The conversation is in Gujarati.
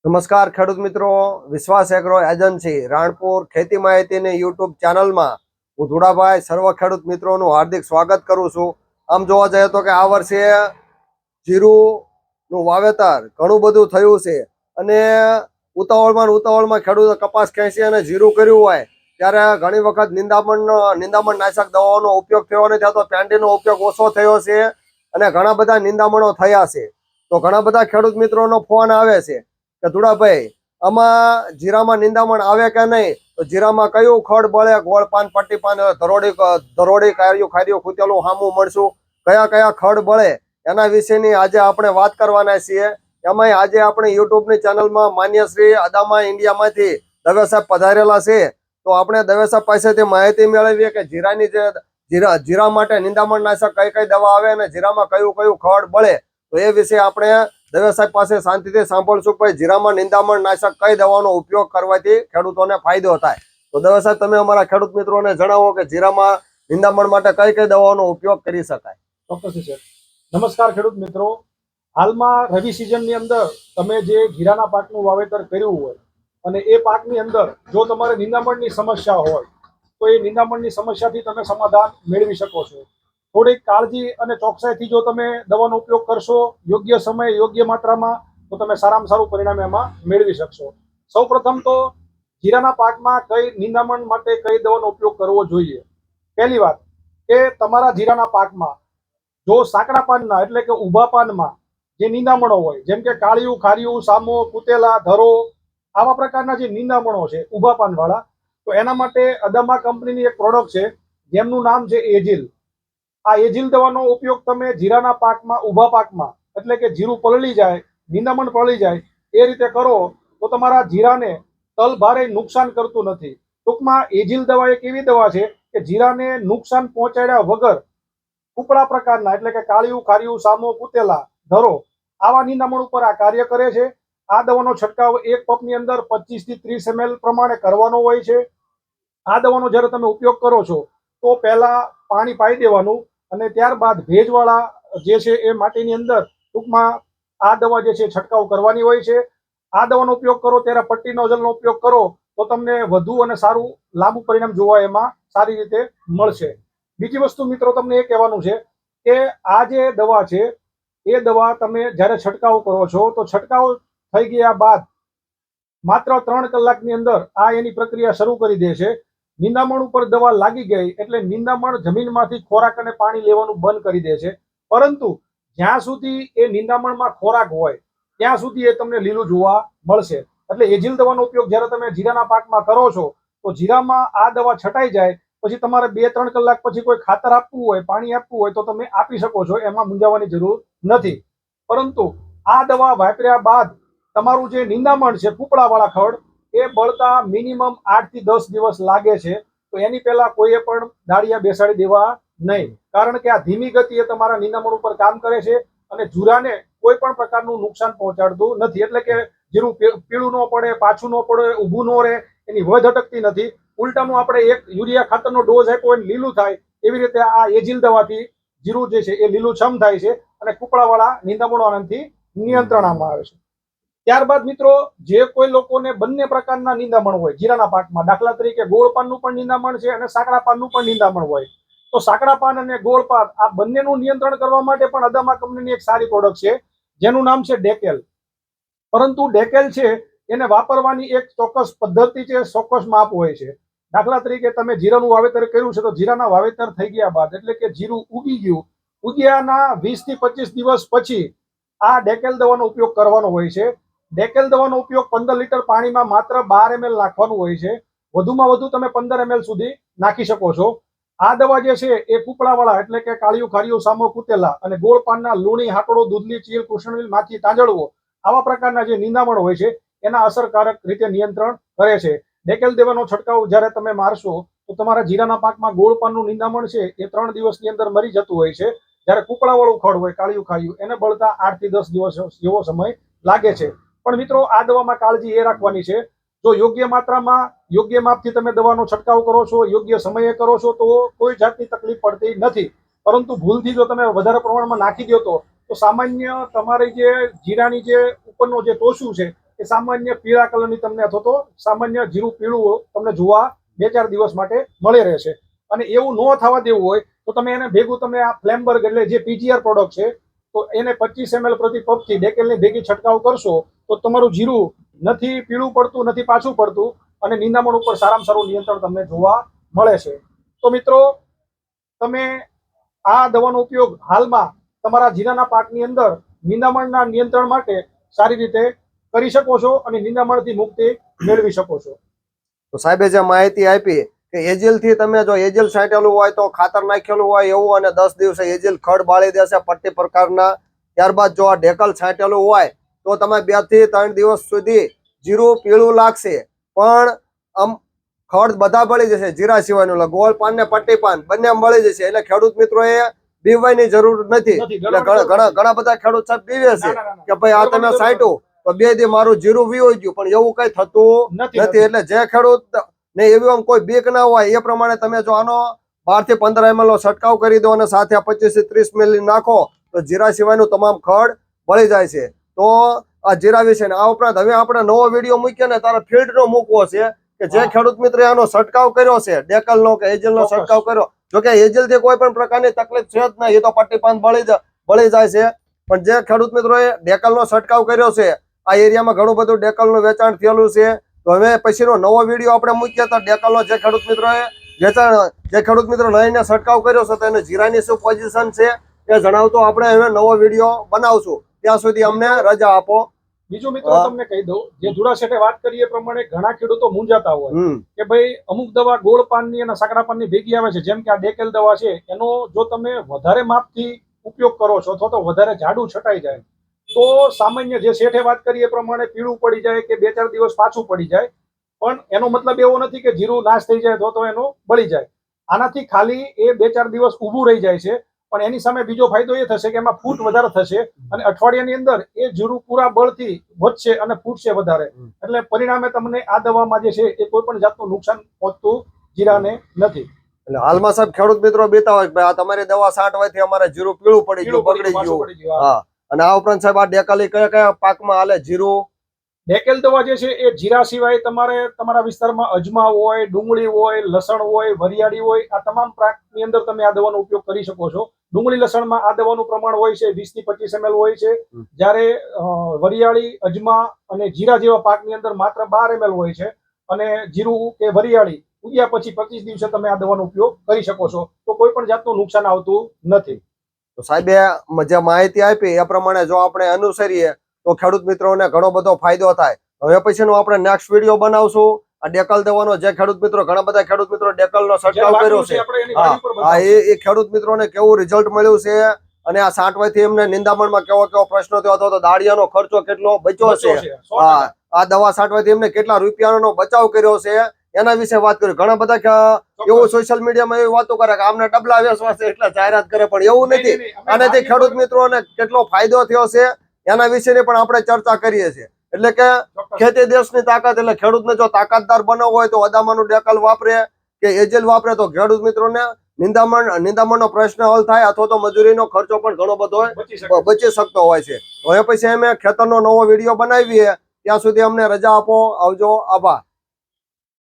નમસ્કાર ખેડૂત મિત્રો, વિશ્વાસ એગ્રો એજન્સી રાણપુર ખેતી માહિતીની યુટ્યુબ ચેનલમાં હું ધુડાભાઈ સર્વ ખેડૂત મિત્રોનું હાર્દિક સ્વાગત કરું છું. આમ જોવા જઈએ તો કે આ વર્ષે જીરુંનું વાવેતર ઘણું બધું થયું છે અને ઉતાવળમાં ખેડૂતો કપાસ ખેંચી અને જીરું કર્યું હોય ત્યારે ઘણી વખત નિંદામણ નાશક દવાઓનો ઉપયોગ થયો નથી થતો, પેન્ડીનો ઉપયોગ ઓછો થયો છે અને ઘણા બધા નિંદામણો થયા છે. તો ઘણા બધા ખેડૂત મિત્રોનો ફોન આવે છે કે ધુડાભાઈ આમાં જીરામાં નિંદામણ આવે કે નહીં, તો જીરામાં કયું ખડ બળે, ગોળ પાન પટ્ટી પાન ધરોડી ખાર્યું ખૂતેલું હામું મળશું, કયા કયા ખડ બળે એના વિશેની આજે આપણે વાત કરવાના છીએ. એમાંય આજે આપણે યુટ્યુબની ચેનલમાં માન્ય શ્રી અદામા ઇન્ડિયામાંથી દવે સાહેબ પધારેલા છે. તો આપણે દવે સાહેબ પાસેથી માહિતી મેળવીએ કે જીરાની જે જીરા માટે નિંદામણ નાશક કઈ કઈ દવા આવે અને જીરામાં કયું કયું ખડ બળે, તો એ વિશે આપણે દવે સાહેબ પાસે શાંતિથી સાંભળશું કે જીરામાં નિંદામણ નાશક કઈ દવાનો ઉપયોગ કરવાથી ખેડૂતોને ફાયદો થાય. તો દવે સાહેબ તમે અમારા ખેડૂત મિત્રોને જણાવો કે જીરામાં નિંદામણ માટે કઈ કઈ દવાનો ઉપયોગ કરી શકાય. ચોક્કસ છે. નમસ્કાર ખેડૂત મિત્રો, હાલમાં રવિ સિઝનની અંદર તમે જે જીરાના પાકનું વાવેતર કર્યું હોય અને એ પાકની અંદર જો તમારે નિંદામણની સમસ્યા હોય તો એ નિંદામણની સમસ્યાથી તમે સમાધાન મેળવી શકો છો. થોડીક કાળજી અને ચોકસાઈથી જો તમે દવાનો ઉપયોગ કરશો યોગ્ય સમયે યોગ્ય માત્રામાં, તો તમે સારામાં સારું પરિણામ એમાં મેળવી શકશો. સૌપ્રથમ તો જીરાના પાકમાં કઈ નિંદામણ માટે કઈ દવાનો ઉપયોગ કરવો જોઈએ. પહેલી વાત કે તમારા જીરાના પાકમાં જો સાંકડા પાનના એટલે કે ઊભા પાનમાં જે નિંદામણો હોય, જેમ કે કાળિયું, ખારિયું, સામો, કુતેલા, ધરો, આવા પ્રકારના જે નિંદામણો છે ઊભા પાનવાળા, તો એના માટે અદામા કંપનીની એક પ્રોડક્ટ છે જેમનું નામ છે એજિલ. આ એજિલ દવાનો ઉપયોગ તમે જીરાના પાકમાં, ઊભા પાકમાં એટલે કે જીરું પલળી જાય, નિંદામણ પલળી જાય એ રીતે કરો તો તમારા જીરાને તલભારે નુકસાન કરતું નથી. ટૂંકમાં એજિલ દવા એક એવી દવા છે કે જીરાને નુકસાન પહોંચાડ્યા વગર કુપડા પ્રકારના એટલે કે કાળિયું, ખારિયું, સામો, કુતેલા, ધરો આવા નિંદામણ ઉપર આ કાર્ય કરે છે. આ દવાનો છંટકાવ એક પંપની અંદર 25 થી 30 ml પ્રમાણે કરવાનો હોય છે. આ દવાનો જ્યારે તમે ઉપયોગ કરો છો તો પહેલા પાણી પાઈ દેવાનું અને ત્યારબાદ ભેજવાળા જે છે એ માટીની અંદર ટૂંકમાં આ દવા જે છે છંટકાવ કરવાની હોય છે. આ દવાનો ઉપયોગ કરો ત્યારે પટ્ટી નોઝલનો ઉપયોગ કરો તો તમને વધુ અને સારું લાંબુ પરિણામ જોવા એમાં સારી રીતે મળશે. બીજી વસ્તુ મિત્રો તમને એ કહેવાનું છે કે આ જે દવા છે એ દવા તમે જ્યારે છંટકાવ કરો છો તો છંટકાવ થઈ ગયા બાદ માત્ર 3 કલાકની અંદર આ એની પ્રક્રિયા શરૂ કરી દે છે. નિંદામણ ઉપર દવા લાગી ગઈ એટલે નિંદામણ જમીનમાંથી ખોરાક અને પાણી લેવાનું બંધ કરી દે છે. પરંતુ જ્યાં સુધી એ નિંદામણમાં ખોરાક હોય ત્યાં સુધી એ તમને લીલું જોવા મળશે. એટલે એજિલ દવાનો ઉપયોગ જ્યારે તમે જીરાના પાકમાં કરો છો તો જીરામાં આ દવા છટાઈ જાય પછી તમારે 2-3 કલાક પછી કોઈ ખાતર આપવું હોય, પાણી આપવું હોય તો તમે આપી શકો છો, એમાં મૂંઝાવાની જરૂર નથી. પરંતુ આ દવા વાપર્યા બાદ તમારું જે નિંદામણ છે કૂપડાવાળા ખડ એ બળતા મિનિમમ 8 થી 10 દિવસ લાગે છે. તો એની પહેલા કોઈએ પણ દાળિયા બેસાડી દેવા નહીં, કારણ કે આ ધીમી ગતિએ તમારા નિંદામણ ઉપર કામ કરે છે અને જુરાને કોઈ પણ પ્રકારનું નુકસાન પહોંચાડતું નથી. એટલે કે જીરું પીળું ન પડે, પાછું ન પડે, ઊભું ન રહે, એની વધ અટકતી નથી. ઉલટાનું આપણે એક યુરિયા ખાતરનો ડોઝ આપ્યો હોય લીલું થાય એવી રીતે આ એજિલ દવાથી જીરું જે છે એ લીલું છમ થાય છે અને કૂપડાવાળા નિંદામણો આનાથી નિયંત્રણમાં આવે છે. ત્યારબાદ મિત્રો જે કોઈ લોકોને બંને પ્રકારના નિંદામણ હોય જીરાના પાકમાં, દાખલા તરીકે ગોળ પાનનું પણ નિંદામણ છે અને સાંકડા પાનનું પણ નિંદામણ હોય, તો સાંકડા પાન અને ગોળ પાન આ બંનેનું નિયંત્રણ કરવા માટે પણ અદામા કંપનીની એક સારી પ્રોડક્ટ છે જેનું નામ છે ડેકેલ. પરંતુ ડેકેલ છે એને વાપરવાની એક ચોક્કસ પદ્ધતિ છે, ચોક્કસ માપ હોય છે. દાખલા તરીકે તમે જીરાનું વાવેતર કર્યું છે તો જીરાના વાવેતર થઈ ગયા બાદ એટલે કે જીરું ઉગી ગયું, ઉગ્યાના 20 થી 25 દિવસ પછી આ ડેકેલ દવાનો ઉપયોગ કરવાનો હોય છે. ડેકેલ દવાનો ઉપયોગ 15 લીટર પાણીમાં માત્ર 12 ml નાખવાનું હોય છે. વધુમાં વધુ તમે 15 ml સુધી નાખી શકો છો. આ દવા જે છે એ કૂપડાવાળા એટલે કે કાળિયું, ખારિયું, સામો, કુતેલા અને ગોળ પાનના લૂણી, હાટડો, દૂધલી, ચીલ, કૃષ્ણવીલ, માખી, તાંજળવો આવા પ્રકારના જે નિંદામણ હોય છે એના અસરકારક રીતે નિયંત્રણ કરે છે. ડેકેલ દવાનો છંટકાવ જ્યારે તમે મારશો તો તમારા જીરાના પાકમાં ગોળ પાનનું નિંદામણ છે એ 3 દિવસની અંદર મરી જતું હોય છે. જ્યારે કૂપડાવાળું ખડ હોય, કાળિયું, ખારિયું, એને બળતા 8 થી 10 દિવસ જેવો સમય લાગે છે. પણ મિત્રો આ દવામાં કાળજી એ રાખવાની છે, જો યોગ્ય માત્રામાં યોગ્ય માપથી તમે દવાનો છંટકાવ કરો છો, યોગ્ય સમયે કરો છો તો કોઈ જાતની તકલીફ પડતી નથી. પરંતુ ભૂલથી જો તમે વધારે પ્રમાણમાં નાખી દો તો સામાન્ય તમારી જે જીરાની જે ઉપરનો જે ટોસું છે કે સામાન્ય પીળા કલરની તમને અથવા તો સામાન્ય જીરું પીળું તમને જોવા 2-4 દિવસ માટે મળી રહેશે. અને એવું ન થવા દેવું હોય તો તમે એને ભેગું તમે આ ફ્લેમબર્ગ એટલે જે પીજીઆર પ્રોડક્ટ છે તો એને 25 ml પ્રતિ પંપથી ડેકેલની ભેગી છંટકાવ કરશો તો તમારું જીરું નથી પીળું પડતું, નથી પાછું પડતું અને નિંદામણ ઉપર સારામાં સારું નિયંત્રણ તમને જોવા મળે છે. તો મિત્રો, તમે આ દવાનો ઉપયોગ હાલમાં તમારા જીરાના પાકની અંદર નિંદામણના નિયંત્રણ માટે સારી રીતે કરી શકો છો અને નિંદામણથી મુક્તિ મેળવી શકો છો. તો સાહેબે જે માહિતી આપી કે એજિલ થી તમે જો એજિલ છાંટેલું હોય તો ખાતર નાખેલું હોય એવું અને 10 દિવસે એજિલ ખડ બાળી દેશે પટ્ટી પ્રકારના. ત્યારબાદ જો આ ડેકલ છાંટેલું હોય તો તમે 2 થી 3 દિવસ સુધી જીરું પીળું લાગશે પણ આમ ખડ બધા બળી જશે, જીરા સિવાયનું ગોળ પાન ને પટ્ટી પાન બંને બળી જશે. એટલે ખેડૂત મિત્રોએ બીવવાની જરૂર નથી. એટલે ઘણા બધા ખેડૂત સાહેબ બીવે છે કે ભાઈ આ તમે છાંટ્યું તો 2 દી મારું જીરું વીવાઈ ગયું, પણ એવું કઈ થતું નથી. એટલે જે ખેડૂત ને એવી આમ કોઈ બીક ના હોય એ પ્રમાણે તમે જો આનો 12 થી 15 ml નો છંટકાવ કરી દો અને સાથે 25 થી 30 ml નાખો તો જીરા સિવાયનું તમામ ખડ બળી જાય છે. તો આ જીરા વિશે આ ઉપરાંત હવે આપણે નવો વિડીયો મૂકીએ ને તારે ફિલ્ડ નો મૂકવો છે કે જે ખેડૂત મિત્રે આનો છંટકાવ કર્યો છે ડેકલ નો કે એજિલ નો છંટકાવ કર્યો, જો કે એજિલ થી કોઈ પણ પ્રકારની તકલીફ છે જ નહીં, એ તો પટ્ટી પાન બળી જાય છે. પણ જે ખેડૂત મિત્રોએ ડેકલ નો છંટકાવ કર્યો છે આ એરિયામાં ઘણું બધું ડેકલ નું વેચાણ થયેલું છે. તો હવે પછીનો નવો વિડીયો આપણે મૂકીએ તો ડેકલ નો જે ખેડૂત મિત્રોએ વેચાણ જે ખેડૂત મિત્રો લઈને છંટકાવ કર્યો છે તો એને જીરાની શું પોઝિશન છે એ જણાવતો આપણે હવે નવો વિડીયો બનાવશું. ત્યાં સુધી અમને રજા આપો. બીજું મિત્રો તમને કહી દઉં, જે ધુરા શેઠે વાત કરી એ પ્રમાણે ઘણા ખેડૂતો મૂંઝાતા હોય કે ભાઈ અમુક દવા ગોળ પાનની અને સાકડા પાનની ભેગી આવે છે, જેમ કે આ ડેકેલ દવા છે એનો જો તમે વધારે માપથી ઉપયોગ કરો છો અથવા તો વધારે જાડું છટાઈ જાય તો સામાન્ય જે શેઠે વાત કરી એ પ્રમાણે પીળું પડી જાય કે 2-4 દિવસ પાછું પડી જાય, પણ એનો મતલબ એવો નથી કે જીરું નાશ થઈ જાય તો એનું બળી જાય. આનાથી ખાલી એ 2-4 દિવસ ઊભું રહી જાય છે, પણ એની સામે બીજો ફાયદો એ થશે કે એમાં ફૂટ વધારે થશે અને અઠવાડિયાની અંદર એ જીરું પૂરા બળથી વધશે અને ફૂટશે વધારે. એટલે પરિણામે તમને આ દવામાં જે છે એ કોઈ પણ જાતનું નુકસાન પહોંચતું જીરાને નથી. એટલે હાલમાં સાહેબ ખેડૂત મિત્રો બેતા હોય કે આ તમારી દવા છાંટવાથી અમારે જીરું પીળું પડી ગયું, બગડી ગયું. હા, અને આ ઉપરાંત સાહેબ આ ડેકાલી કયા કયા પાકમાં હાલે જીરું? ડેકેલ દવા જે છે એ જીરા સિવાય તમારે તમારા વિસ્તારમાં અજમા હોય, ડુંગળી હોય, લસણ હોય, વરિયાળી હોય, આ તમામ પાકની અંદર તમે આ દવાનો ઉપયોગ કરી શકો છો. ડુંગળી લસણમાં આ દવાનું પ્રમાણ હોય છે 20 થી 25 ml હોય છે, જ્યારે વરિયાળી, અજમા અને જીરા જેવા પાકની અંદર માત્ર 12 ml હોય છે. અને જીરું કે વરિયાળી ઉગ્યા પછી 25 દિવસે તમે આ દવાનો ઉપયોગ કરી શકો છો, તો કોઈ પણ જાતનું નુકસાન આવતું નથી. તો સાહેબે જે માહિતી આપી એ પ્રમાણે જો આપણે અનુસરીએ તો ખેડૂત મિત્રોને ઘણો બધો ફાયદો થાય. હવે પછીનો આપણે નેક્સ્ટ વિડીયો બનાવશું આ ડેકલ દવાનો. જે ખેડૂત મિત્રો ઘણા બધા ખેડૂત મિત્રો ડેકલ નો છંટકાવ કર્યો છે એ ખેડૂત મિત્રોને કેવું રિઝલ્ટ મળ્યું છે અને આ છાંટવાથી એમને નિંદામણમાં કેવો પ્રશ્નો થયો હતો, તો દાળિયાનો ખર્ચો કેટલો બચ્યો છે, આ દવા છાંટવાથી એમને કેટલા રૂપિયાનો બચાવ કર્યો છે એના વિશે વાત કરી. ઘણા બધા એવું સોશિયલ મીડિયામાં એવી વાતો કરે કે આમને ડબલા વેચવા છે એટલે જાહેરાત કરે, પણ એવું નથી. આનાથી ખેડૂત મિત્રોને કેટલો ફાયદો થયો છે એના વિશેની પણ આપણે ચર્ચા કરીએ છીએ. એટલે કે ખેતી દેશની તાકાત, એટલે ખેડૂતને જો તાકાતદાર બનાવવો હોય તો અદામાનું ડેકલ વાપરે કે એજેલ વાપરે તો ખેડૂત મિત્રોને નિંદામણનો પ્રશ્ન હલ થાય અથવા તો મજૂરીનો ખર્ચો પણ ઘણો બધો બચી શકતો હોય છે. હવે પછી અમે ખેતરનો નવો વિડીયો બનાવીએ, ત્યાં સુધી અમને રજા આપો. આવજો, આભાર.